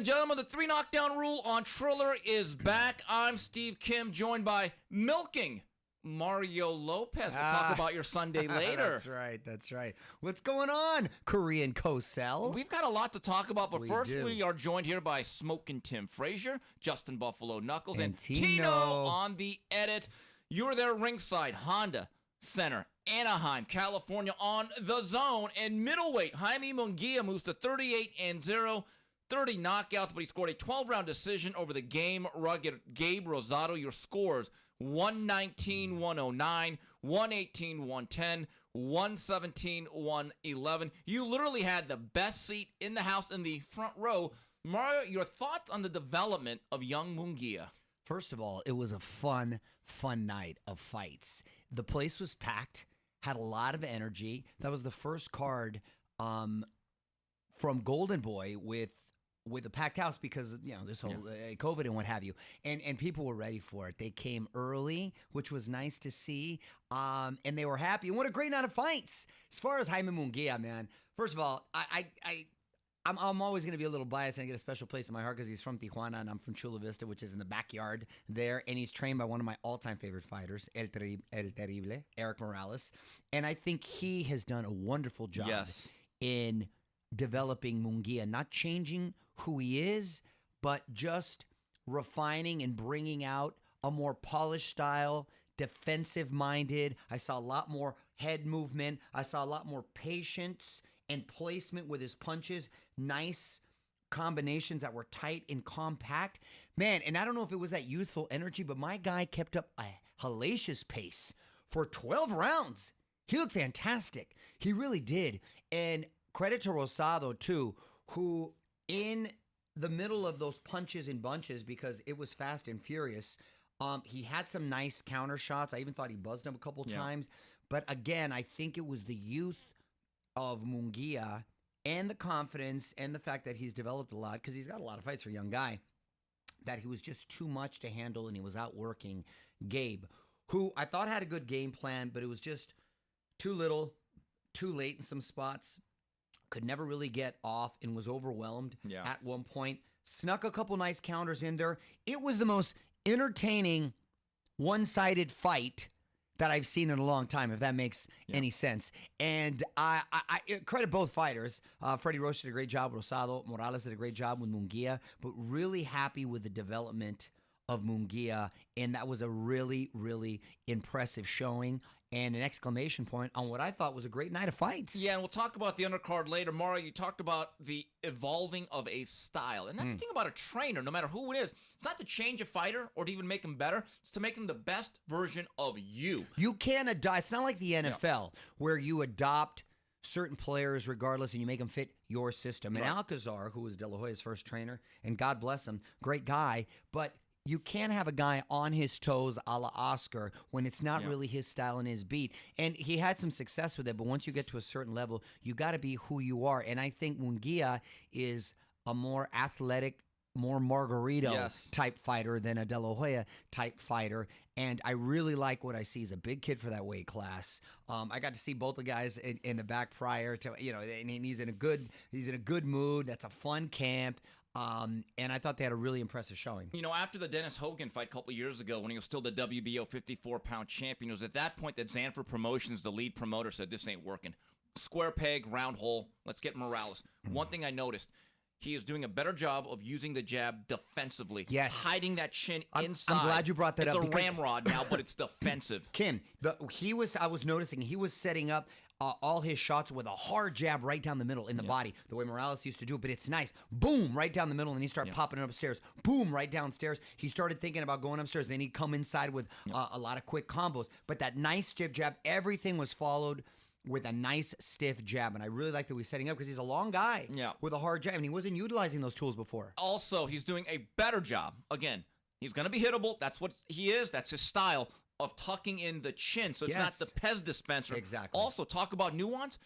and gentlemen, the 3 knockdown rule on Triller is back. I'm Steve Kim, joined by Milking Mario Lopez. We'll talk about your Sunday later. That's right. What's going on, Korean Cosell? We've got a lot to talk about, but first do. we are joined here by Smokin' Tim Frazier, Justin Buffalo Knuckles, and Tino on the edit. You're there ringside, Honda Center, Anaheim, California on the zone. And middleweight, Jaime Munguia moves to 38-0, 30 knockouts, but he scored a 12-round decision over the game rugged Gabe Rosado. Your scores: 119-109, 118-110, 117-111. You literally had the best seat in the house in the front row. Mario, your thoughts on the development of young Munguia? First of all, it was a fun night of fights. The place was packed, had a lot of energy. That was the first card from Golden Boy with a packed house because, you know, this whole COVID and what have you. And people were ready for it. They came early, which was nice to see. And they were happy. And what a great night of fights. As far as Jaime Munguia, man, first of all, I'm always going to be a little biased, and I get a special place in my heart because he's from Tijuana and I'm from Chula Vista, which is in the backyard there. And he's trained by one of my all-time favorite fighters, El Terrible, Erik Morales. And I think he has done a wonderful job in developing Munguia, not changing who he is, but just refining and bringing out a more polished style, defensive-minded. I saw a lot more head movement. I saw a lot more patience and placement with his punches. Nice combinations that were tight and compact. Man, and I don't know if it was that youthful energy, but my guy kept up a hellacious pace for 12 rounds. He looked fantastic. He really did. And credit to Rosado, too, who in the middle of those punches and bunches, because it was fast and furious, he had some nice counter shots. I even thought he buzzed him a couple times. But again, I think it was the youth of Munguia and the confidence and the fact that he's developed a lot, because he's got a lot of fights for a young guy, that he was just too much to handle and he was outworking Gabe, who I thought had a good game plan, but it was just too little, too late in some spots. Could never really get off and was overwhelmed at one point. Snuck a couple nice counters in there. It was the most entertaining one-sided fight that I've seen in a long time, if that makes any sense. And I credit both fighters. Freddie Roach did a great job with Rosado. Morales did a great job with Munguia. But really happy with the development of Munguia. And that was a really, really impressive showing and an exclamation point on what I thought was a great night of fights. Yeah, and we'll talk about the undercard later. Mario, you talked about the evolving of a style. And that's the thing about a trainer, no matter who it is. It's not to change a fighter or to even make him better. It's to make him the best version of you. You can adopt. It's not like the NFL where you adopt certain players regardless and you make them fit your system. And Alcazar, who was De La Hoya's first trainer, and God bless him, great guy, but you can't have a guy on his toes a la Oscar when it's not really his style and his beat. And he had some success with it, but once you get to a certain level, you got to be who you are. And I think Munguia is a more athletic, more Margarito type fighter than a De La Hoya type fighter. And I really like what I see. He's a big kid for that weight class. I got to see both the guys in the back prior to, you know, and he's in a good mood. That's a fun camp. And I thought they had a really impressive showing. You know, after the Dennis Hogan fight a couple of years ago when he was still the WBO 54-pound champion, it was at that point that Zanford Promotions, the lead promoter, said, this ain't working. Square peg, round hole. Let's get Morales. One thing I noticed, he is doing a better job of using the jab defensively. Yes. Hiding that chin inside. I'm glad you brought that up. It's a ramrod now, but it's defensive. Kim, I was noticing he was setting up all his shots with a hard jab right down the middle in the body, the way Morales used to do it. But it's nice. Boom, right down the middle, and he started popping it upstairs. Boom, right downstairs. He started thinking about going upstairs. Then he'd come inside with a lot of quick combos. But that nice stiff jab, everything was followed with a nice stiff jab. And I really like that he's setting up because he's a long guy with a hard jab, and he wasn't utilizing those tools before. Also, he's doing a better job. Again, he's going to be hittable. That's what he is. That's his style of tucking in the chin. So it's not the Pez dispenser. Exactly. Also, talk about nuance.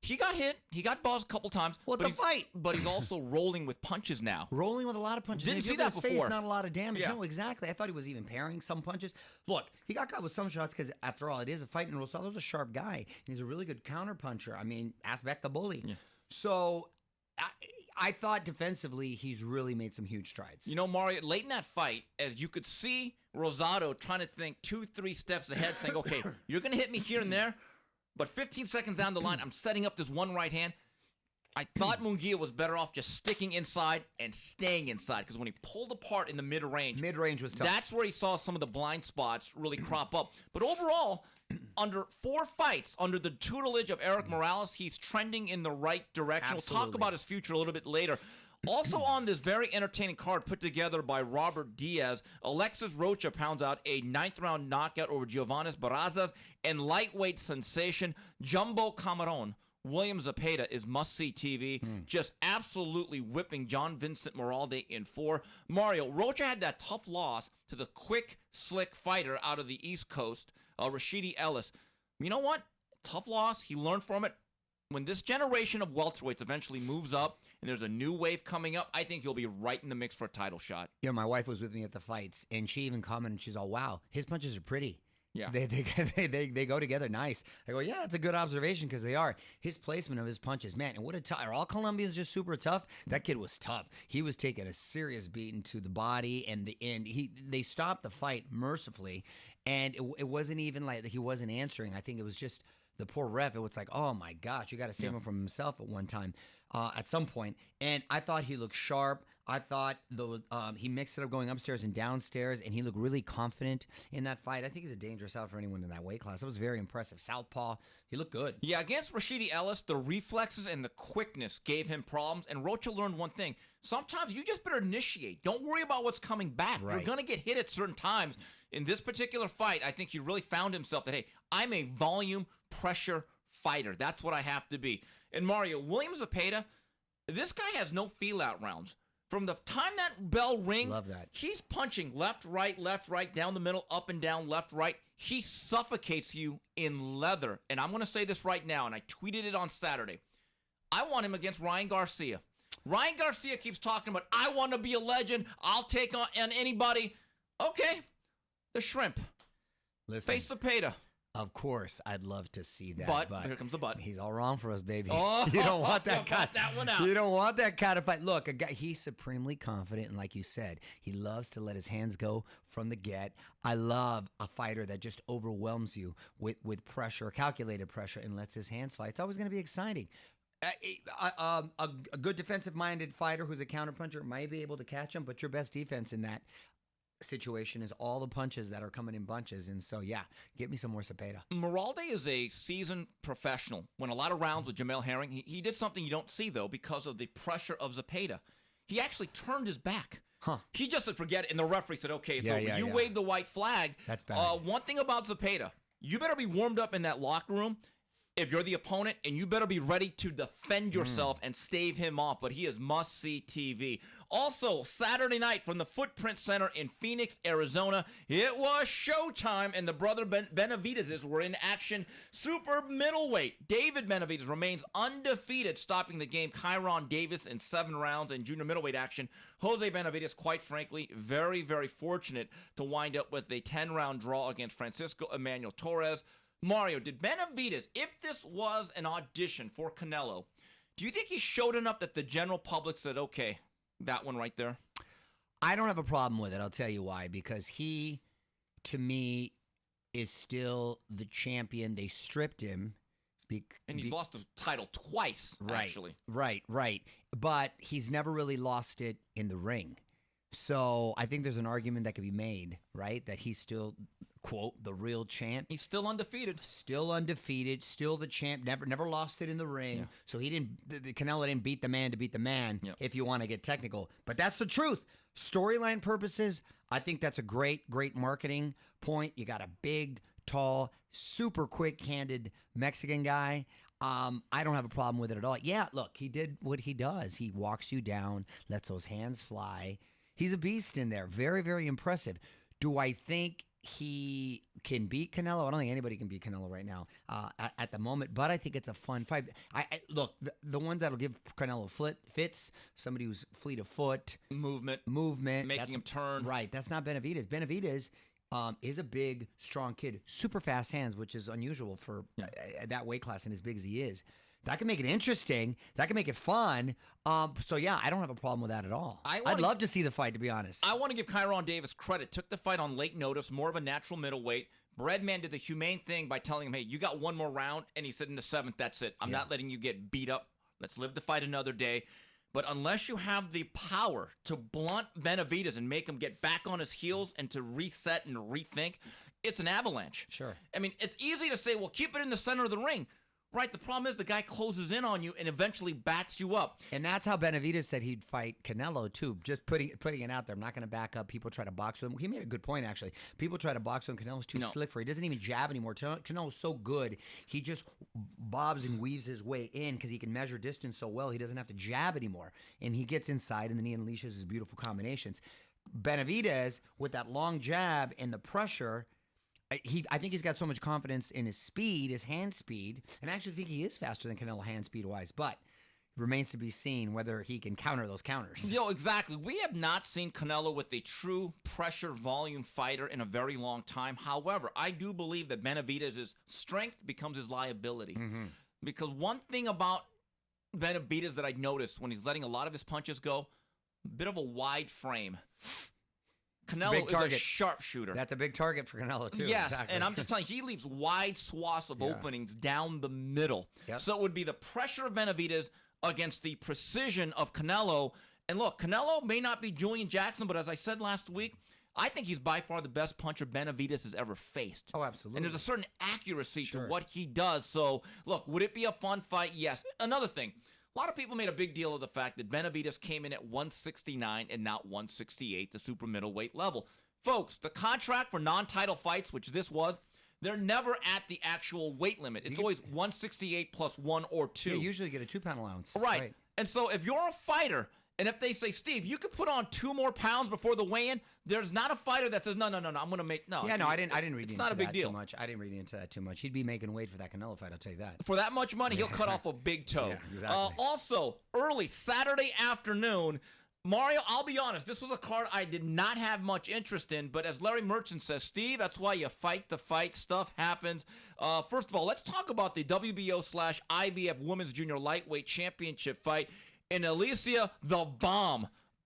He got hit. He got buzzed a couple times. Well, it's a fight. But he's also rolling with punches now. Rolling with a lot of punches. Didn't see that before. Face, not a lot of damage. No, exactly. I thought he was even parrying some punches. Look, he got caught with some shots because, after all, it is a fight. And Rosado's a sharp guy. And he's a really good counter puncher. I mean, ask back the bully. Yeah. So I thought defensively he's really made some huge strides. You know, Mario, late in that fight, as you could see Rosado trying to think 2-3 steps ahead, saying, okay, you're going to hit me here and there, but 15 seconds down the line, I'm setting up this one right hand. I thought Munguia was better off just sticking inside and staying inside, because when he pulled apart in the mid-range was tough. that's where he saw some of the blind spots really crop up. But overall, under 4 fights, under the tutelage of Erik Morales, he's trending in the right direction. Absolutely. We'll talk about his future a little bit later. Also on this very entertaining card put together by Robert Diaz, Alexis Rocha pounds out a 9th-round knockout over Giovannis Barraza, and lightweight sensation Jumbo Cameron William Zepeda is must-see TV, just absolutely whipping John Vincent Moralde in 4. Mario, Rocha had that tough loss to the quick, slick fighter out of the East Coast, Rashidi Ellis. You know what? Tough loss. He learned from it. When this generation of welterweights eventually moves up and there's a new wave coming up, I think he'll be right in the mix for a title shot. Yeah, my wife was with me at the fights, and she even commented, she's all, wow, his punches are pretty. Yeah. They go together nice. I go, yeah, that's a good observation, because they are. His placement of his punches, man, and what a tough. Are all Colombians just super tough? That kid was tough. He was taking a serious beating to the body and the end. They stopped the fight mercifully, and it wasn't even like he wasn't answering. I think it was just the poor ref. It was like, oh my gosh, you got to save him from himself at one time. At some point, and I thought he looked sharp. I thought he mixed it up going upstairs and downstairs, and he looked really confident in that fight. I think he's a dangerous out for anyone in that weight class. That was very impressive. Southpaw, he looked good. Yeah, against Rashidi Ellis, the reflexes and the quickness gave him problems, and Rocha learned one thing. Sometimes you just better initiate. Don't worry about what's coming back. Right. You're going to get hit at certain times. In this particular fight, I think he really found himself that, hey, I'm a volume pressure fighter. That's what I have to be. And Mario, William Zepeda, this guy has no feel-out rounds. From the time that bell rings, Love that. he's punching left, right, down the middle, up and down, left, right. He suffocates you in leather. And I'm going to say this right now, and I tweeted it on Saturday. I want him against Ryan Garcia. Ryan Garcia keeps talking about, I want to be a legend. I'll take on anybody. Okay, the shrimp. Listen, Face Zepeda. of course, I'd love to see that. But here comes the but. He's all wrong for us, baby. Oh, you don't want that you kind. got that one out. You don't want that kind of fight. Look, a guy, he's supremely confident, and like you said, he loves to let his hands go from the get. I love a fighter that just overwhelms you with pressure, calculated pressure, and lets his hands fly. It's always going to be exciting. A good defensive-minded fighter who's a counterpuncher might be able to catch him, but your best defense in that situation is all the punches that are coming in bunches. And so, yeah, get me some more Zepeda. Moralde is a seasoned professional. Won a lot of rounds with Jamel Herring. He did something you don't see, though, because of the pressure of Zepeda. He actually turned his back. He just said, forget it, and the referee said, okay, it's over. You waved the white flag. That's bad. One thing about Zepeda, you better be warmed up in that locker room if you're the opponent, and you better be ready to defend yourself and stave him off. But he is must-see TV. Also, Saturday night from the Footprint Center in Phoenix, Arizona, it was showtime, and the brother Benavidez's were in action. Super middleweight David Benavidez remains undefeated, stopping the game Kyrone Davis in 7 rounds. In junior middleweight action, Jose Benavidez, quite frankly, very, very fortunate to wind up with a 10-round draw against Francisco Emmanuel Torres. Mario, did Benavidez, if this was an audition for Canelo, do you think he showed enough that the general public said, okay, that one right there? I don't have a problem with it. I'll tell you why. Because he, to me, is still the champion. They stripped him. And he's lost the title twice, actually. Right. But he's never really lost it in the ring. So I think there's an argument that could be made, right, that he's still, quote, the real champ. He's still undefeated. Still undefeated, still the champ, never lost it in the ring. Yeah. So Canelo didn't beat the man to beat the man, if you want to get technical. But that's the truth. Storyline purposes, I think that's a great marketing point. You got a big, tall, super quick-handed Mexican guy. I don't have a problem with it at all. Yeah, look, he did what he does. He walks you down, lets those hands fly. He's a beast in there. Very, very impressive. Do I think he can beat Canelo? I don't think anybody can beat Canelo right now at the moment, but I think it's a fun fight. Look, the ones that'll give Canelo fits, somebody who's fleet of foot. Movement. Making him turn. Right, that's not Benavidez. Benavidez is a big, strong kid. Super fast hands, which is unusual for that weight class and as big as he is. That can make it interesting. That can make it fun. So yeah, I don't have a problem with that at all. I'd love to see the fight, to be honest. I want to give Kyrone Davis credit. Took the fight on late notice, more of a natural middleweight. Breadman did the humane thing by telling him, hey, you got one more round. And he said in the 7th, that's it. I'm not letting you get beat up. Let's live the fight another day. But unless you have the power to blunt Benavidez and make him get back on his heels and to reset and rethink, it's an avalanche. Sure. I mean, it's easy to say, well, keep it in the center of the ring. Right, the problem is the guy closes in on you and eventually backs you up. And that's how Benavidez said he'd fight Canelo, too. Just putting it out there. I'm not going to back up. People try to box with him. He made a good point, actually. People try to box with him. Canelo's too slick for it. He doesn't even jab anymore. Canelo's so good. He just bobs and weaves his way in because he can measure distance so well. He doesn't have to jab anymore. And he gets inside, and then he unleashes his beautiful combinations. Benavidez, with that long jab and the pressure, I think he's got so much confidence in his speed, his hand speed, and I actually think he is faster than Canelo hand speed-wise, but it remains to be seen whether he can counter those counters. Exactly. We have not seen Canelo with a true pressure volume fighter in a very long time. However, I do believe that Benavidez's strength becomes his liability. Because one thing about Benavidez that I noticed when he's letting a lot of his punches go, a bit of a wide frame. Canelo is a sharpshooter. That's a big target for Canelo, too. Yes, exactly. And I'm just telling you, he leaves wide swaths of openings down the middle. So it would be the pressure of Benavidez against the precision of Canelo. And look, Canelo may not be Julian Jackson, but as I said last week, I think he's by far the best puncher Benavidez has ever faced. Oh, absolutely. And there's a certain accuracy to what he does. So, look, would it be a fun fight? Yes. Another thing. A lot of people made a big deal of the fact that Benavidez came in at 169 and not 168, the super middleweight level. Folks, the contract for non-title fights, which this was, they're never at the actual weight limit. It's always 168 plus 1 or 2. You usually get a 2-pound allowance. Right. And so if you're a fighter, and if they say, Steve, you could put on 2 more pounds before the weigh-in, there's not a fighter that says, no, I'm going to make, no. Yeah, no, I didn't read into that too much. I didn't read into that too much. He'd be making weight for that Canelo fight, I'll tell you that. For that much money, he'll cut off a big toe. Yeah, exactly. Also, early Saturday afternoon, Mario, I'll be honest, this was a card I did not have much interest in, but as Larry Merchant says, Steve, that's why you fight the fight. Stuff happens. First of all, let's talk about the WBO/IBF Women's Junior Lightweight Championship fight. And Alicia, the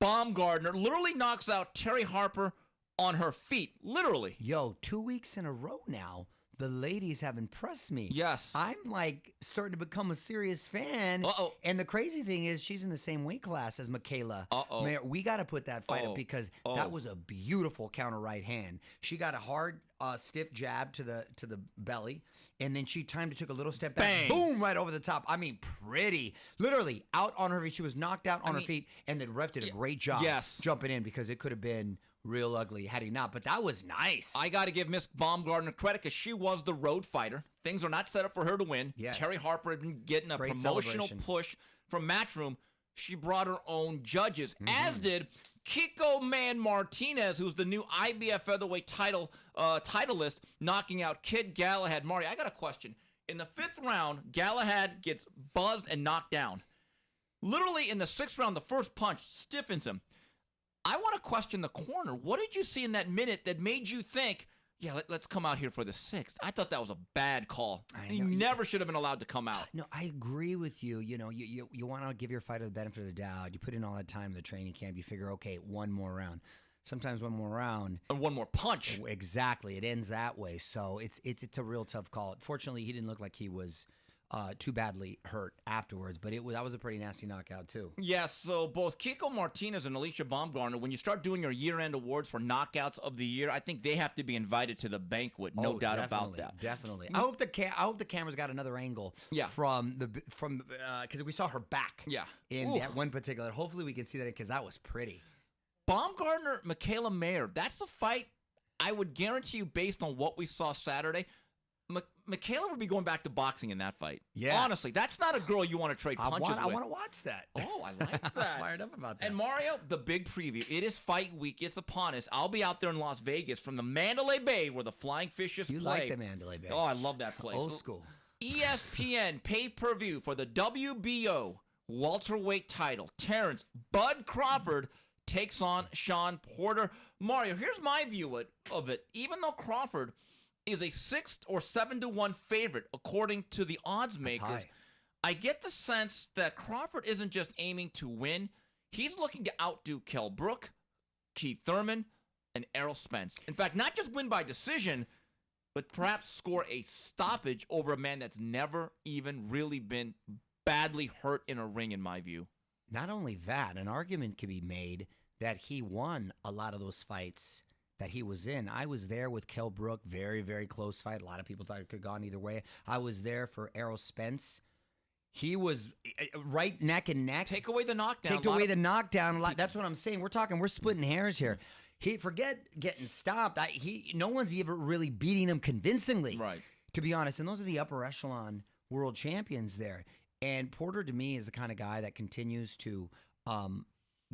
Baumgardner, literally knocks out Terry Harper on her feet. Literally. Yo, 2 weeks in a row now, the ladies have impressed me. Yes. I'm like starting to become a serious fan. Uh-oh. And the crazy thing is she's in the same weight class as Michaela. Uh-oh. Mayer, we got to put that fight up because that was a beautiful counter right hand. She got a hard, stiff jab to the belly, and then she took a little step back. Bang. Boom, right over the top. I mean, pretty. Literally out on her feet. She was knocked out on her feet, and the ref did a great job jumping in because it could have been real ugly had he not, but that was nice. I got to give Miss Baumgardner credit because she was the road fighter. Things are not set up for her to win. Yes. Terry Harper had been getting a Great promotional celebration. push from Matchroom. She brought her own judges, as did Kiko Man Martinez, who's the new IBF featherweight titleist, knocking out Kid Galahad. Mario, I got a question. In the 5th round, Galahad gets buzzed and knocked down. Literally in the 6th round, the first punch stiffens him. I want to question the corner. What did you see in that minute that made you think, yeah, let's come out here for the 6th? I thought that was a bad call. He never should have been allowed to come out. No, I agree with you. You know, you want to give your fighter the benefit of the doubt. You put in all that time in the training camp. You figure, okay, one more round. Sometimes one more round. And one more punch. Exactly. It ends that way. So it's a real tough call. Fortunately, he didn't look like he was too badly hurt afterwards, but that was a pretty nasty knockout too. Yes, so both Kiko Martinez and Alicia Baumgardner, when you start doing your year-end awards for knockouts of the year, I think they have to be invited to the banquet. No doubt about that. Definitely. I hope the camera's got another angle. Yeah. From because we saw her back. Yeah. In that one particular. Hopefully we can see that because that was pretty. Baumgardner, Michaela Mayer. That's a fight I would guarantee you, based on what we saw Saturday. Michaela would be going back to boxing in that fight. Yeah. Honestly, that's not a girl you want to trade punches with. I want to watch that. Oh, I like that. I'm fired up about that. And Mario, the big preview. It is fight week. It's upon us. I'll be out there in Las Vegas from the Mandalay Bay where the Flying Fishes play. You like the Mandalay Bay. Oh, I love that place. Old school. ESPN pay-per-view for the WBO welterweight title. Terrence Bud Crawford takes on Sean Porter. Mario, here's my view of it. Even though Crawford is a 6 or 7-1 favorite according to the odds makers, I get the sense that Crawford isn't just aiming to win. He's looking to outdo Kell Brook, Keith Thurman, and Errol Spence. In fact, not just win by decision, but perhaps score a stoppage over a man that's never even really been badly hurt in a ring, in my view. Not only that, an argument can be made that he won a lot of those fights that he was in. I was there with Kell Brook, very, very close fight. A lot of people thought it could have gone either way. I was there for Errol Spence. He was right neck and neck. Take away the knockdown. Take away the knockdown. That's what I'm saying. We're splitting hairs here. Forget getting stopped. No one's ever really beating him convincingly, right? To be honest, and those are the upper echelon world champions there. And Porter, to me, is the kind of guy that continues to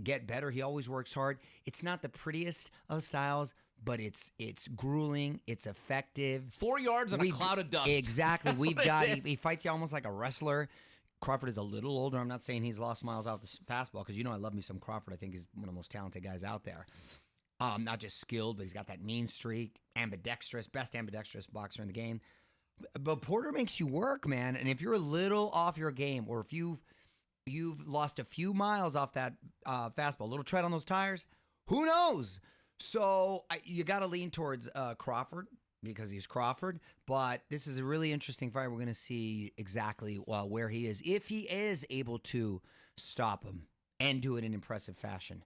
get better. He always works hard. It's not the prettiest of styles, but it's grueling. It's effective. 4 yards and a cloud of dust. Exactly. He fights you almost like a wrestler. Crawford is a little older. I'm not saying he's lost miles out the fastball because I love me some Crawford. I think he's one of the most talented guys out there. Not just skilled, but he's got that mean streak, ambidextrous, best ambidextrous boxer in the game. But Porter makes you work, man. And if you're a little off your game, or if you've lost a few miles off that fastball, a little tread on those tires, who knows? So you got to lean towards Crawford because he's Crawford. But this is a really interesting fight. We're going to see exactly where he is. If he is able to stop him and do it in impressive fashion,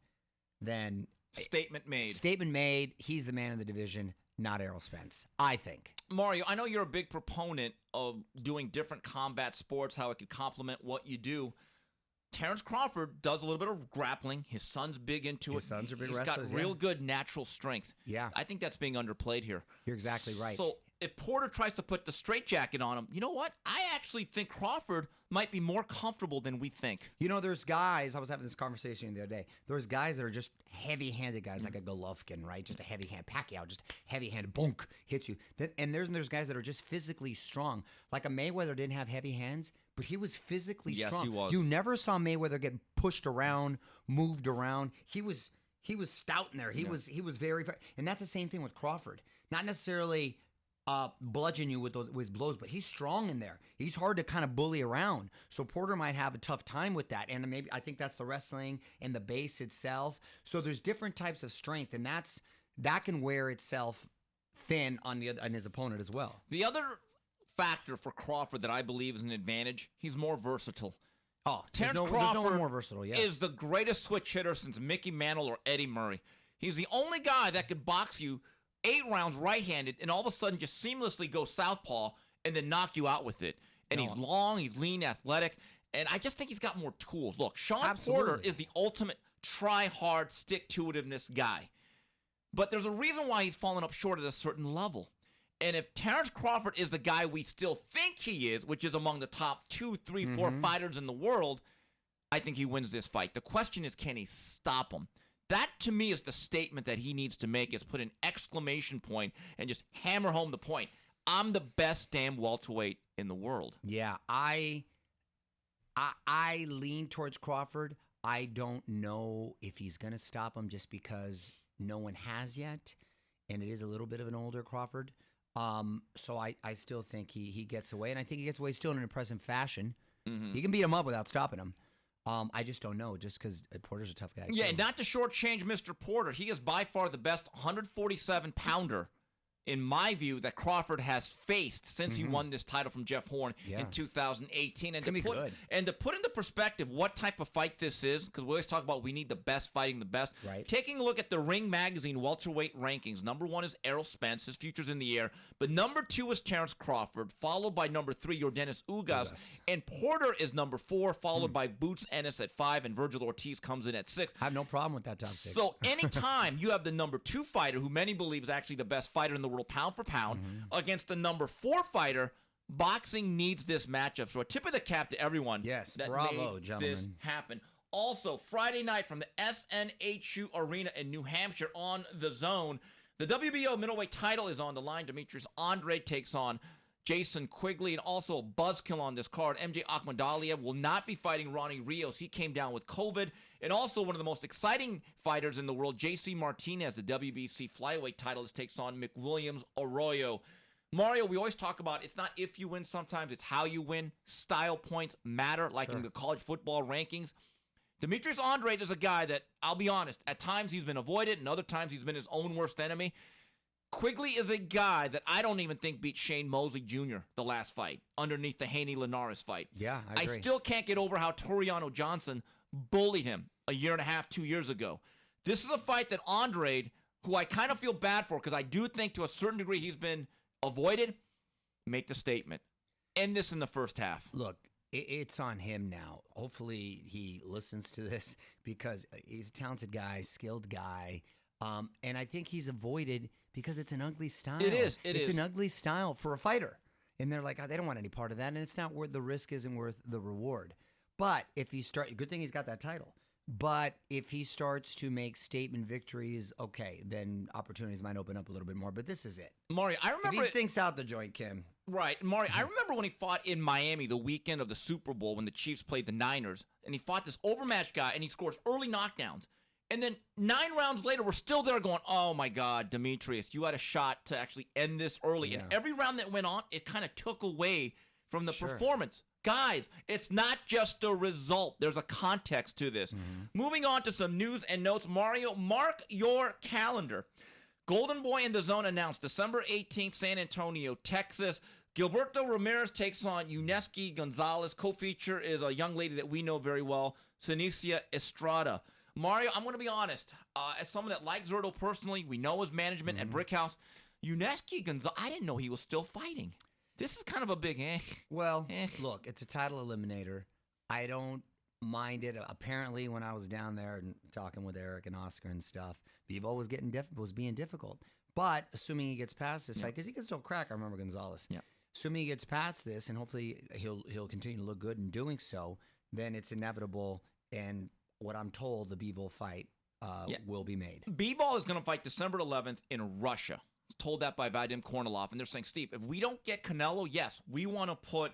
then... Statement made. Statement made. He's the man of the division, not Errol Spence, I think. Mario, I know you're a big proponent of doing different combat sports, how it could complement what you do. Terrence Crawford does a little bit of grappling. His son's big into it. His sons are big wrestlers. He's got real good natural strength. Yeah. I think that's being underplayed here. You're exactly right. So if Porter tries to put the straitjacket on him, you know what? I actually think Crawford might be more comfortable than we think. There's guys, I was having this conversation the other day. There's guys that are just heavy-handed guys, like a Golovkin, right? Just a heavy hand. Pacquiao, just heavy-handed, bonk, hits you. And there's guys that are just physically strong. Like a Mayweather didn't have heavy hands, but he was physically strong. Yes, he was. You never saw Mayweather get pushed around, moved around. He was stout in there. He was very, and that's the same thing with Crawford. Not necessarily bludgeon you with his blows, but he's strong in there. He's hard to kind of bully around. So Porter might have a tough time with that. And maybe I think that's the wrestling and the base itself. So there's different types of strength, and that can wear itself thin on his opponent as well. The other factor for Crawford that I believe is an advantage, he's more versatile. Terrence Crawford there's no one more versatile, yes. is the greatest switch hitter since Mickey Mantle or Eddie Murray. He's the only guy that could box you 8 rounds right-handed and all of a sudden just seamlessly go southpaw and then knock you out with it. And he's long, he's lean, athletic, and I just think he's got more tools. Look, Sean Porter is the ultimate try-hard, stick-to-itiveness guy. But there's a reason why he's fallen up short at a certain level. And if Terrence Crawford is the guy we still think he is, which is among the top 2, 3, 4 fighters in the world, I think he wins this fight. The question is, can he stop him? That, to me, is the statement that he needs to make, is put an exclamation point and just hammer home the point. I'm the best damn welterweight in the world. Yeah, I lean towards Crawford. I don't know if he's going to stop him just because no one has yet, and it is a little bit of an older Crawford. So I still think he gets away, and I think he gets away still in an impressive fashion. He can beat him up without stopping him. I just don't know, just because Porter's a tough guy. Yeah, and not to shortchange Mr. Porter. He is by far the best 147-pounder, in my view, that Crawford has faced since he won this title from Jeff Horn in 2018. It's going to be good. And to put into perspective what type of fight this is, because we always talk about we need the best fighting the best. Right. Taking a look at the Ring Magazine welterweight rankings, number 1 is Errol Spence. His future's in the air. But number 2 is Terrence Crawford, followed by number 3, Yordenis Ugas. And Porter is number 4, followed by Boots Ennis at 5, and Virgil Ortiz comes in at 6. I have no problem with that top 6. So anytime you have the number 2 fighter, who many believe is actually the best fighter in the world pound for pound, against the number 4 fighter, boxing needs this matchup. So a tip of the cap to everyone. Yes, that bravo, made gentlemen. this happen. Also, Friday night from the SNHU Arena in New Hampshire on The Zone, the WBO middleweight title is on the line. Demetrius Andre takes on Jason Quigley, and also a buzzkill on this card. MJ Akhmadaliev will not be fighting Ronnie Rios. He came down with COVID. And also one of the most exciting fighters in the world, JC Martinez, the WBC flyweight titleist, takes on McWilliams Arroyo. Mario, we always talk about it's not if you win sometimes, it's how you win. Style points matter, like in the college football rankings. Demetrius Andrade is a guy that, I'll be honest, at times he's been avoided and other times he's been his own worst enemy. Quigley is a guy that I don't even think beat Shane Mosley Jr. the last fight, underneath the Haney-Linares fight. Yeah, I agree. I still can't get over how Toriano Johnson bullied him a year and a half, 2 years ago. This is a fight that Andrade, who I kind of feel bad for because I do think to a certain degree he's been avoided, make the statement. End this in the first half. Look, it's on him now. Hopefully he listens to this because he's a talented guy, skilled guy. And I think he's avoided because it's an ugly style. It is. It's an ugly style for a fighter. And they're like, oh, they don't want any part of that. And it's not worth, the risk isn't worth the reward. But if he good thing he's got that title. But if he starts to make statement victories, okay, then opportunities might open up a little bit more. But this is it. Mario, I remember. If he stinks out the joint, Kim. Right. Mario, I remember when he fought in Miami the weekend of the Super Bowl when the Chiefs played the Niners. And he fought this overmatched guy, and he scores early knockdowns. And then 9 rounds later, we're still there going, oh, my God, Demetrius, you had a shot to actually end this early. Yeah. And every round that went on, it kind of took away from the performance. Guys, it's not just a result. There's a context to this. Moving on to some news and notes. Mario, mark your calendar. Golden Boy in the Zone announced December 18th, San Antonio, Texas. Gilberto Ramirez takes on Yuneski Gonzalez. Co-feature is a young lady that we know very well, Sinicia Estrada. Mario, I'm going to be honest. As someone that likes Zurdo personally, we know his management at Brickhouse. Yuneski Gonzalez, I didn't know he was still fighting. This is kind of a big Well, look, it's a title eliminator. I don't mind it. Apparently, when I was down there and talking with Eric and Oscar and stuff, Bivol was being difficult. But assuming he gets past this fight, because he can still crack, I remember Gonzalez. Yeah. Assuming he gets past this, and hopefully he'll continue to look good in doing so, then it's inevitable. And what I'm told, the Bivol fight will be made. Bivol is going to fight December 11th in Russia. Told that by Vadim Kornilov, and they're saying, Steve, if we don't get Canelo, yes, we want to put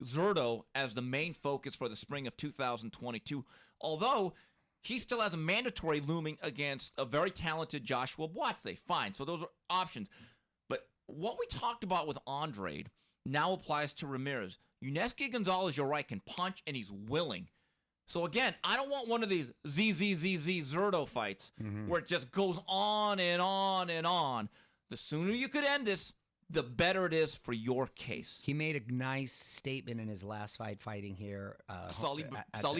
Zurdo as the main focus for the spring of 2022, although he still has a mandatory looming against a very talented Joshua Buatsi. Fine, so those are options. But what we talked about with Andrade now applies to Ramirez. Yuneski Gonzalez, you're right, can punch, and he's willing. So again, I don't want one of these ZZZZ Zurdo fights where it just goes on and on and on. The sooner you could end this, the better it is for your case. He made a nice statement in his last fight fighting here. Sully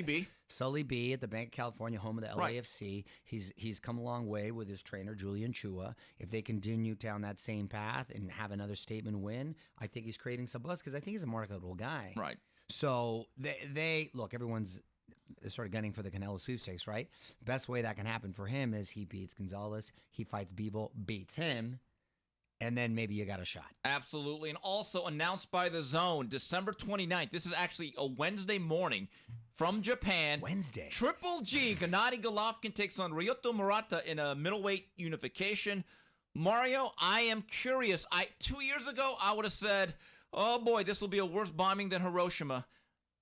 B. Sully B at the Bank of California, home of the LAFC. He's come a long way with his trainer, Julian Chua. If they continue down that same path and have another statement win, I think he's creating some buzz because I think he's a marketable guy. Right. So they look, everyone's sort of gunning for the Canelo sweepstakes, right? Best way that can happen for him is he beats Gonzalez, he fights Bivol, beats him, and then maybe you got a shot. Absolutely. And also announced by the Zone, December 29th. This is actually a Wednesday morning from Japan. Wednesday. Triple G, Gennady Golovkin takes on Ryota Murata in a middleweight unification. Mario, I am curious. 2 years ago, I would have said, oh boy, this will be a worse bombing than Hiroshima.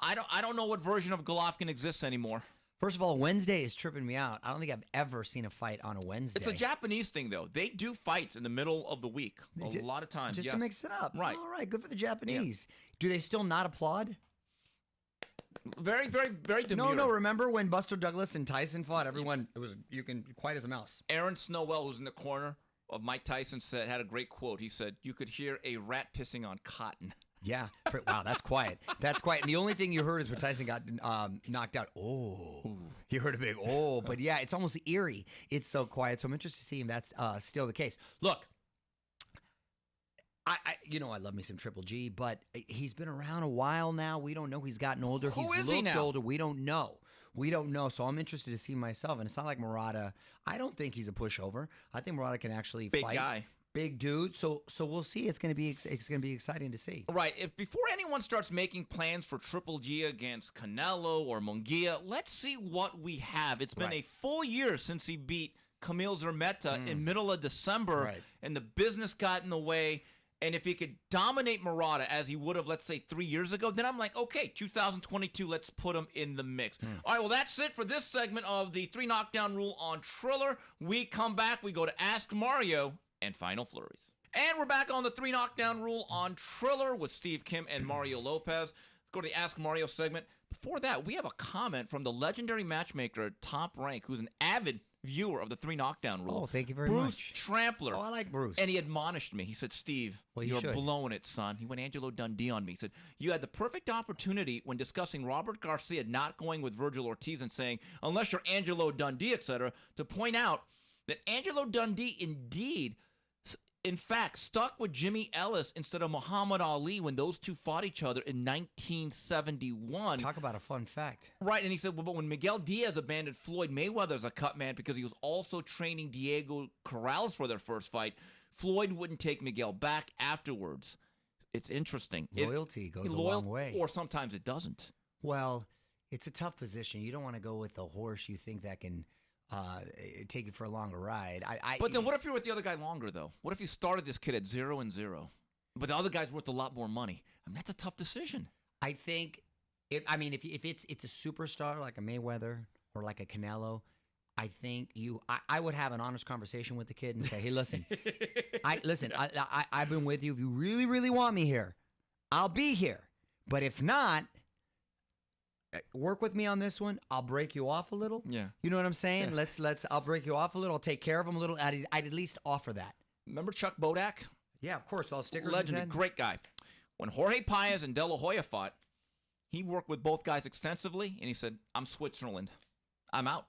I don't know what version of Golovkin exists anymore. First of all, Wednesday is tripping me out. I don't think I've ever seen a fight on a Wednesday. It's a Japanese thing, though. They do fights in the middle of the week a lot of times. Just to mix it up. Right. All right, good for the Japanese. Yeah. Do they still not applaud? Very, very, very demure. No. Remember when Buster Douglas and Tyson fought? Everyone, it was quiet as a mouse. Aaron Snowell, who's in the corner of Mike Tyson, had a great quote. He said, "You could hear a rat pissing on cotton." Yeah. Wow, that's quiet. That's quiet. And the only thing you heard is when Tyson got knocked out. Oh. Ooh. You heard a big oh. But yeah, it's almost eerie. It's so quiet. So I'm interested to see if that's still the case. Look, I love me some Triple G, but he's been around a while now. We don't know. He's gotten older. Who he's is he now? Older. We don't know. So I'm interested to see myself. And it's not like Murata. I don't think he's a pushover. I think Murata can actually fight. Big guy. Big dude, so we'll see. It's gonna be exciting to see. Right. If before anyone starts making plans for Triple G against Canelo or Munguia, let's see what we have. It's been a full year since he beat Camille Zermeta in middle of December, and the business got in the way. And if he could dominate Murata as he would have, let's say, 3 years ago, then I'm like, okay, 2022, let's put him in the mix. All right, well, that's it for this segment of the 3 knockdown rule on Triller. We come back, we go to Ask Mario and Final Flurries. And we're back on the 3 knockdown rule on Triller with Steve Kim and Mario Lopez. Let's go to the Ask Mario segment. Before that, we have a comment from the legendary matchmaker Top Rank, who's an avid viewer of the 3 knockdown rule. Oh, thank you very Bruce much. Trampler. Oh, I like Bruce. And he admonished me. He said, Steve, well, you you're should. blowing it, son. He went Angelo Dundee on me. He said, you had the perfect opportunity when discussing Robert Garcia not going with Virgil Ortiz and saying, unless you're Angelo Dundee, etc., to point out that Angelo Dundee indeed, in fact, stuck with Jimmy Ellis instead of Muhammad Ali when those two fought each other in 1971. Talk about a fun fact. Right, and he said, well, but when Miguel Diaz abandoned Floyd Mayweather as a cut man because he was also training Diego Corrales for their first fight, Floyd wouldn't take Miguel back afterwards. It's interesting. Loyalty goes a long way. Or sometimes it doesn't. Well, it's a tough position. You don't want to go with the horse you think that can take you for a longer ride. But then what if you're with the other guy longer, though? What if you started this kid at 0-0, but the other guy's worth a lot more money? I mean, that's a tough decision. I think, if it's a superstar like a Mayweather or like a Canelo, I think I would have an honest conversation with the kid and say, hey, listen, I've been with you. If you really, really want me here, I'll be here. But if not, work with me on this one. I'll break you off a little. Yeah. You know what I'm saying? Yeah. I'll break you off a little. I'll take care of him a little. I'd at least offer that. Remember Chuck Bodak? Yeah, of course. All stickers. Legendary, great guy. When Jorge Paez and De La Hoya fought, he worked with both guys extensively, and he said, I'm Switzerland. I'm out.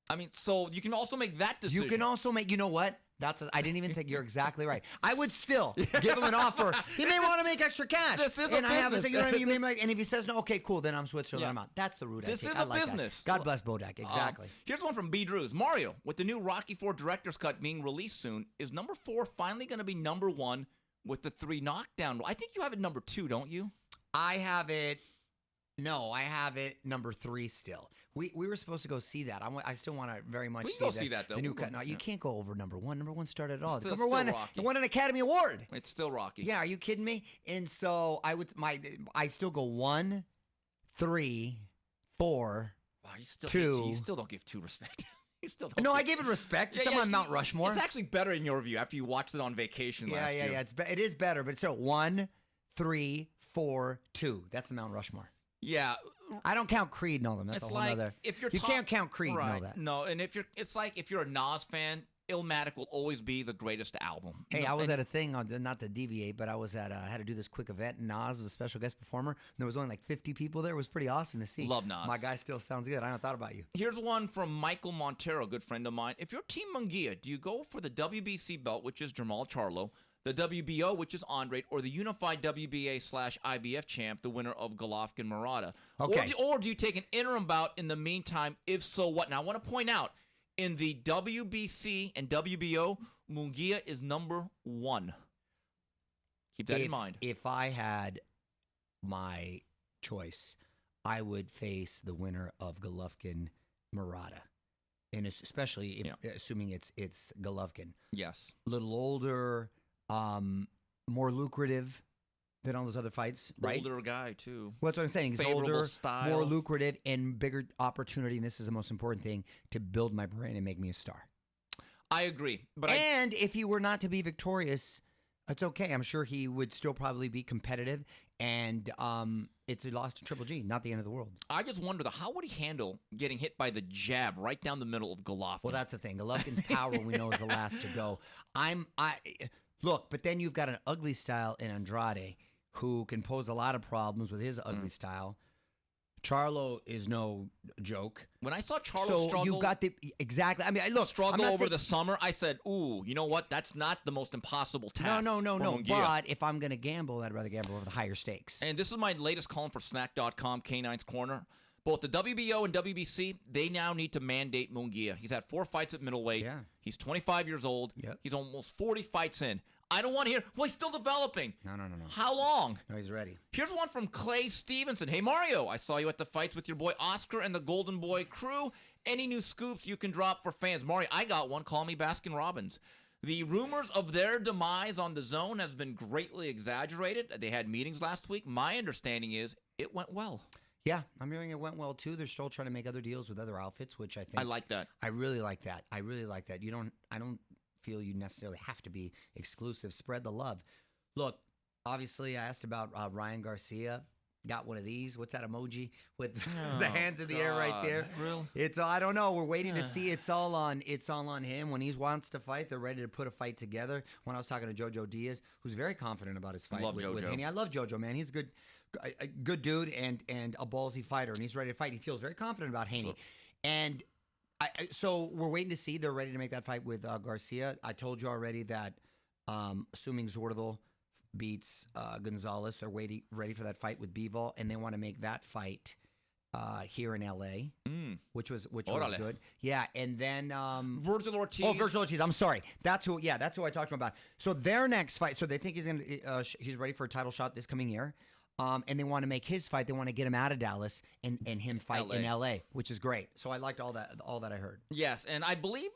I mean, so you can also make that decision. You can also make, you know what? I didn't even think you're exactly right. I would still give him an offer. He may want to make extra cash. This is and a I have to business. say, you know what I mean? And if he says no, okay, cool, then I'm Switzerland. Yeah. I'm out. That's the route I take. This is I a like business. That. God bless Bodak. Exactly. Here's one from B. Drews. Mario, with the new Rocky IV director's cut being released soon, is number 4 finally going to be number 1 with the 3 knockdown? I think you have it number 2, don't you? I have it. No, I have it number 3 still. We were supposed to go see that. I still want to very much see that, though. The new We'll cut. go, No, you can't go over number 1. Number 1 started it all. Still Number 1, Rocky. it won an Academy Award. It's still Rocky. Yeah, are you kidding me? And so I still go 1, 3, 4. Wow, you still 2. You still don't give 2 respect. You still don't. No, I give it respect. It's on my Mount Rushmore. It's actually better in your view after you watched it on vacation last year. Yeah. It is better, but it's still 1, 3, 4, 2. That's the Mount Rushmore. Yeah. I don't count Creed and all them. That's It's a whole like other. if you're You can't count Creed and all that. No, and it's like if you're a Nas fan, Illmatic will always be the greatest album. Hey, I was at a thing not to deviate, but I was at had to do this quick event. Nas was a special guest performer. And there was only like 50 people there. It was pretty awesome to see. Love Nas. My guy still sounds good. I don't thought about you. Here's one from Michael Montero, a good friend of mine. If you're Team Munguia, do you go for the WBC belt, which is Jamal Charlo, the WBO, which is Andre, or the unified WBA/IBF champ, the winner of Golovkin Murata? Okay. Or do you take an interim bout in the meantime? If so, what? Now, I want to point out, in the WBC and WBO, Munguia is number 1. Keep that in mind. If I had my choice, I would face the winner of Golovkin Murata. And especially assuming it's Golovkin. Yes. A little older, more lucrative than all those other fights, right? Older guy, too. Well, that's what I'm saying. He's Favorable older, style. more lucrative, and bigger opportunity, and this is the most important thing, to build my brand and make me a star. I agree. But if he were not to be victorious, it's okay. I'm sure he would still probably be competitive, and it's a loss to Triple G, not the end of the world. I just wonder, how would he handle getting hit by the jab right down the middle of Golovkin? Well, that's the thing. Golovkin's power, we know, is the last to go. Look, but then you've got an ugly style in Andrade, who can pose a lot of problems with his ugly style. Charlo is no joke. When I saw Charlo struggle, you've got exactly. I mean, look, struggle over the summer, I said, "Ooh, you know what? That's not the most impossible task." No. Munguia. But if I'm going to gamble, I'd rather gamble over the higher stakes. And this is my latest column for Snack.com, K9's Corner. Both the WBO and WBC, they now need to mandate Munguia. He's had 4 fights at middleweight. Yeah. He's 25 years old. Yep. He's almost 40 fights in. I don't want to hear, well, he's still developing. No. How long? No, he's ready. Here's one from Clay Stevenson. Hey, Mario, I saw you at the fights with your boy Oscar and the Golden Boy crew. Any new scoops you can drop for fans? Mario, I got one. Call me Baskin Robbins. The rumors of their demise on the zone has been greatly exaggerated. They had meetings last week. My understanding is it went well. Yeah, I'm hearing it went well, too. They're still trying to make other deals with other outfits, which I think... I like that. I really like that. I don't feel you necessarily have to be exclusive. Spread the love. Look, obviously, I asked about Ryan Garcia. Got one of these. What's that emoji with the hands in the air right there? Really? It's I don't know. We're waiting to see. It's all on him. When he wants to fight, they're ready to put a fight together. When I was talking to Jojo Diaz, who's very confident about his fight with Haney. I love Jojo, man. He's a good dude and a ballsy fighter, and he's ready to fight. He feels very confident about Haney. And so we're waiting to see. They're ready to make that fight with Garcia. I told you already that assuming Zordal beats Gonzalez, they're ready for that fight with Bivol, and they want to make that fight here in LA, which was good. Yeah, and then Virgil Ortiz. Oh, Virgil Ortiz. I'm sorry. That's who I talked to him about. So their next fight. So they think he's ready for a title shot this coming year. And they want to make his fight. They want to get him out of Dallas and him fight in LA, which is great. So I liked all that I heard. Yes, and I believe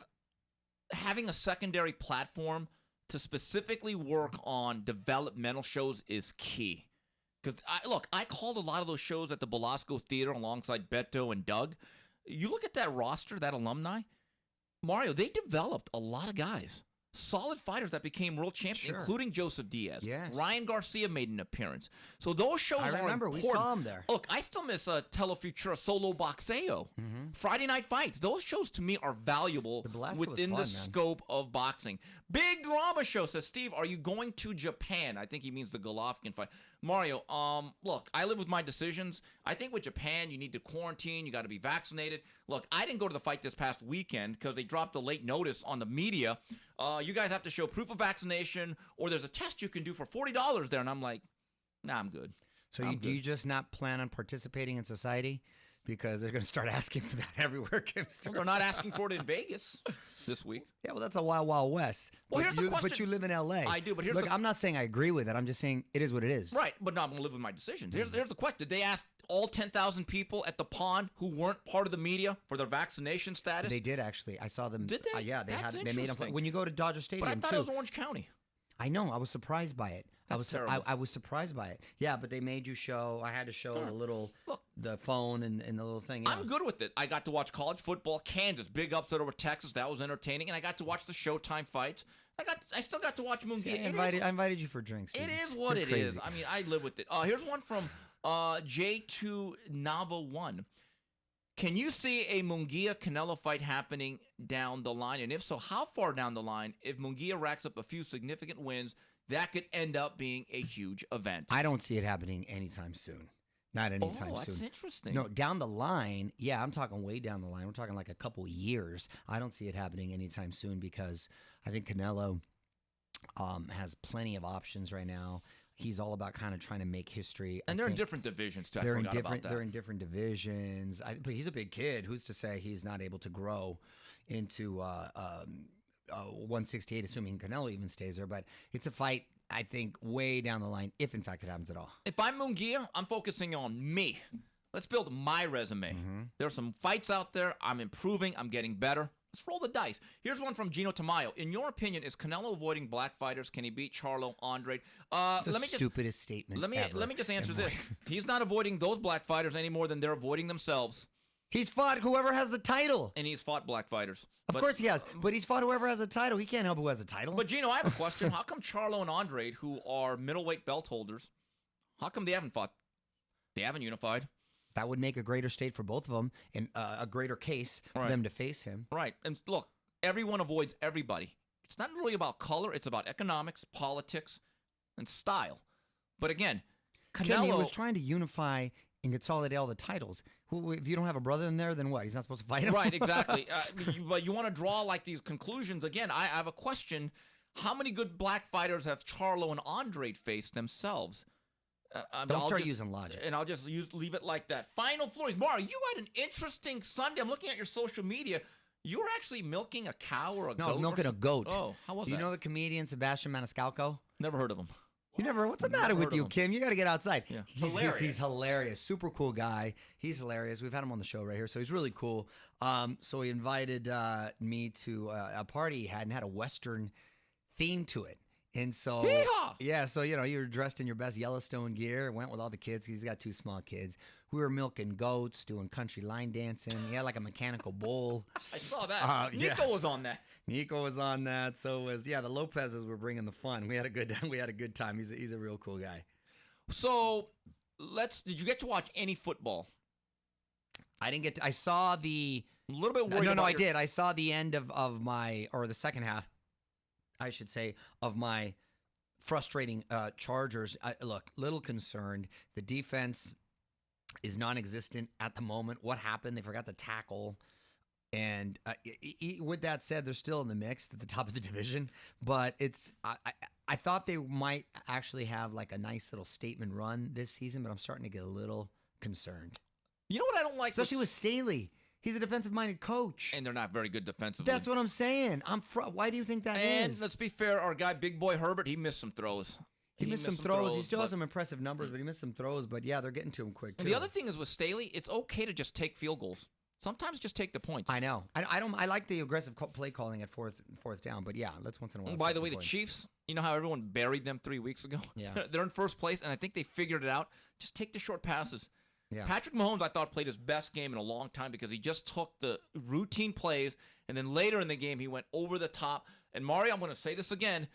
having a secondary platform to specifically work on developmental shows is key. Because, I called a lot of those shows at the Belasco Theater alongside Beto and Doug. You look at that roster, that alumni, Mario, they developed a lot of guys. Solid fighters that became world champions, including Joseph Diaz. Yes. Ryan Garcia made an appearance. So those shows are important. We saw him there. Look, I still miss Telefutura Solo Boxeo. Friday night fights. Those shows to me are valuable within the scope of boxing. Big drama show, says Steve. Are you going to Japan? I think he means the Golovkin fight. Mario, look, I live with my decisions. I think with Japan, you need to quarantine. You got to be vaccinated. Look, I didn't go to the fight this past weekend because they dropped a late notice on the media. You guys have to show proof of vaccination, or there's a test you can do for $40 there. And I'm like, nah, I'm good. So do you just not plan on participating in society? Because they're going to start asking for that everywhere. Well, they're not asking for it in Vegas this week. Yeah, well, that's a wild, wild west. Well, here's the question. But you live in L.A. I do, but I'm not saying I agree with it. I'm just saying it is what it is. Right, but no, I'm going to live with my decisions. Here's the question. Did they ask all 10,000 people at the pond who weren't part of the media for their vaccination status? They did, actually. I saw them. Did they? Yeah, they made them. Interesting. When you go to Dodger Stadium, but I thought it was Orange County. I know. I was surprised by it. Terrible. I was surprised by it. Yeah, but they made you show. I had to show the phone and the little thing. Yeah. I'm good with it. I got to watch college football, Kansas, big upset over Texas. That was entertaining, and I got to watch the Showtime fights. I still got to watch Munguia. I invited you for drinks. It is what it is. I mean, I live with it. Here's one from J2 Nava 1. Can you see a Munguia Canelo fight happening down the line? And if so, how far down the line? If Munguia racks up a few significant wins, that could end up being a huge event. I don't see it happening anytime soon. Not anytime soon. That's interesting. No, down the line, yeah, I'm talking way down the line. We're talking like a couple years. I don't see it happening anytime soon because I think Canelo has plenty of options right now. He's all about kind of trying to make history. And they're in different divisions, too. They're in different divisions. But he's a big kid. Who's to say he's not able to grow into 168, assuming Canelo even stays there. But it's a fight, I think, way down the line, if in fact it happens at all. If I'm Munguia, I'm focusing on me. Let's build my resume. There are some fights out there. I'm improving. I'm getting better. Let's roll the dice. Here's one from Gino Tamayo. In your opinion, is Canelo avoiding black fighters? Can he beat Charlo, Andre? It's the stupidest statement Let me just answer this. Boy. He's not avoiding those black fighters any more than they're avoiding themselves. He's fought whoever has the title. And he's fought black fighters. Of course he has. But he's fought whoever has a title. He can't help who has a title. But, Gino, I have a question. How come Charlo and Andre, who are middleweight belt holders, how come they haven't fought? They haven't unified. That would make a greater state for both of them and a greater case for them to face him. Right. And look, everyone avoids everybody. It's not really about color. It's about economics, politics, and style. But again, Canelo Kenny was trying to unify and consolidate all the titles. If you don't have a brother in there, then what? He's not supposed to fight him? Right, exactly. But you want to draw like these conclusions. Again, I have a question. How many good black fighters have Charlo and Andre faced themselves? Don't start using logic. And I'll just leave it like that. Final flurries. Mario, you had an interesting Sunday. I'm looking at your social media. You were actually milking a cow or a goat? No, I was milking a goat. Oh, how was that? Do you know the comedian Sebastian Maniscalco? Never heard of him. You never? What's the matter with you, Kim? You got to get outside. Yeah. He's hilarious. Super cool guy. He's hilarious. We've had him on the show right here, so he's really cool. So he invited me to a party he had and had a Western theme to it. And so, Yeehaw! Yeah, so, you were dressed in your best Yellowstone gear, went with all the kids. He's got 2 small kids. We were milking goats, doing country line dancing. He had like a mechanical bull. I saw that. Nico was on that. Nico was on that. So was the Lopezes were bringing the fun. We had a good time. He's a real cool guy. So did you get to watch any football? I didn't get to. I saw the a little bit worried. No, I did. I saw the end of my, or the second half, I should say, of my frustrating Chargers. Look, little concerned. The defense is non-existent at the moment. What happened? They forgot to tackle. And with that said, they're still in the mix at the top of the division. But I thought they might actually have like a nice little statement run this season, but I'm starting to get a little concerned. You know what I don't like? Especially with Staley. He's a defensive-minded coach. And they're not very good defensively. That's what I'm saying. Why do you think that is? And let's be fair, our guy, Big Boy Herbert, he missed some throws. He missed some throws. He still has some impressive numbers, but he missed some throws. But, yeah, they're getting to him quick, too. And the other thing is with Staley, it's okay to just take field goals. Sometimes just take the points. I know. I like the aggressive play calling at fourth down, but, yeah, let's once in a while. By the way, the Chiefs, you know how everyone buried them 3 weeks ago? Yeah. They're in first place, and I think they figured it out. Just take the short passes. Yeah. Patrick Mahomes, I thought, played his best game in a long time because he just took the routine plays, and then later in the game, he went over the top. And, Mario, I'm going to say this again.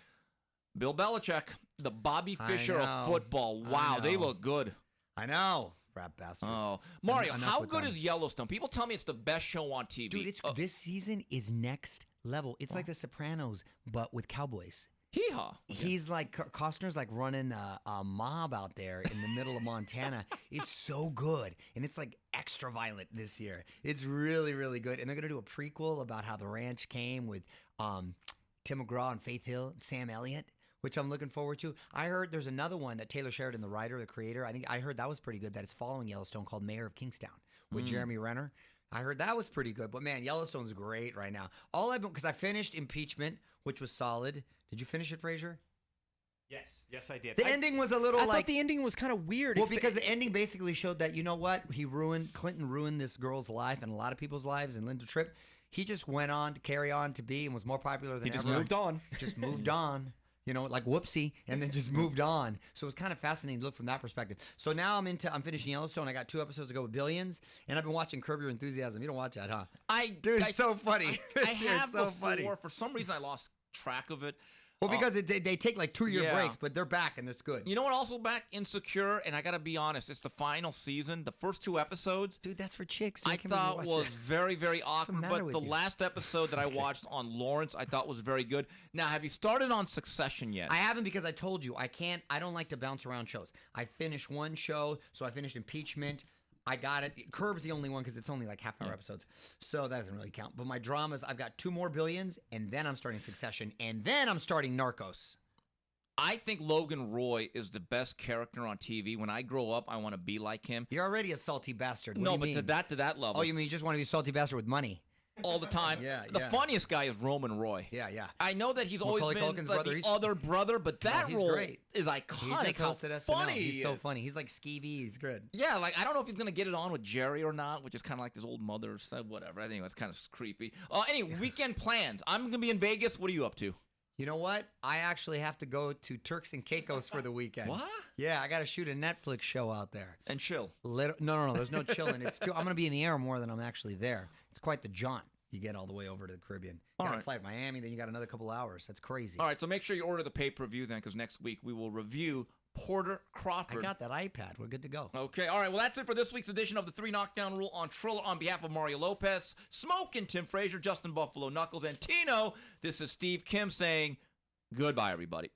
Bill Belichick, the Bobby Fischer of football. Wow, they look good. I know. Rat bastards. Oh, Mario, how good is Yellowstone? People tell me it's the best show on TV. Dude, this season is next level. It's like The Sopranos, but with cowboys. Hee-haw. He's like, Costner's like running a mob out there in the middle of Montana. It's so good. And it's like extra violent this year. It's really, really good. And they're going to do a prequel about how the ranch came with Tim McGraw and Faith Hill and Sam Elliott, which I'm looking forward to. I heard there's another one that Taylor Sheridan, the writer, the creator, I heard that was pretty good, that it's following Yellowstone, called Mayor of Kingstown with Jeremy Renner. I heard that was pretty good. But, man, Yellowstone's great right now. Because I finished Impeachment, which was solid. Did you finish it, Frazier? Yes, I did. The ending was a little I thought the ending was kind of weird. Well, because the ending basically showed that, you know what? Clinton ruined this girl's life and a lot of people's lives, and Linda Tripp. He just went on to carry on to be and was more popular than ever. He just moved on. Just moved on. You know, like whoopsie, and then just moved on. So it's kind of fascinating to look from that perspective. So now I'm finishing Yellowstone. I got 2 episodes to go with Billions, and I've been watching Curb Your Enthusiasm. You don't watch that, huh? It's so funny. I have so funny. For some reason, I lost track of it. Well, because they take like 2-year breaks, but they're back and it's good. You know what? Also back, Insecure, and I gotta be honest, it's the final season. The first 2 episodes, dude, that's for chicks. I thought was very, very awkward. But the last episode that I watched on Lawrence, I thought was very good. Now, have you started on Succession yet? I haven't, because I told you I don't like to bounce around shows. I finished one show, so I finished Impeachment. I got it. Curb's the only one because it's only like half-hour episodes, so that doesn't really count. But my dramas, I've got 2 more Billions, and then I'm starting Succession, and then I'm starting Narcos. I think Logan Roy is the best character on TV. When I grow up, I want to be like him. You're already a salty bastard. No, but to that level. Oh, you mean you just want to be a salty bastard with money? All the time. The funniest guy is Roman Roy. Yeah. I know that he's always been Culkin's like brother. the other brother, but that role great. is iconic. He just hosted SNL. Funny He's so funny. He's like skeevy. He's good. Yeah, like I don't know if he's gonna get it on with Jerry or not, which is kind of like this old mother stuff. Whatever. I think it's kind of creepy. Anyway, weekend plans. I'm gonna be in Vegas. What are you up to? You know what? I actually have to go to Turks and Caicos for the weekend. What? Yeah, I got to shoot a Netflix show out there. And chill. No. There's no chilling. I'm going to be in the air more than I'm actually there. It's quite the jaunt. You get all the way over to the Caribbean. You got a flight to Miami, then you got another couple hours. That's crazy. All right, so make sure you order the pay-per-view then, because next week we will review Porter Crawford. I got that iPad. We're good to go. Okay, all right. Well, that's it for this week's edition of the 3 Knockdown Rule on Triller. On behalf of Mario Lopez, Smoke and Tim Frazier, Justin Buffalo Knuckles, and Tino, this is Steve Kim saying goodbye, everybody.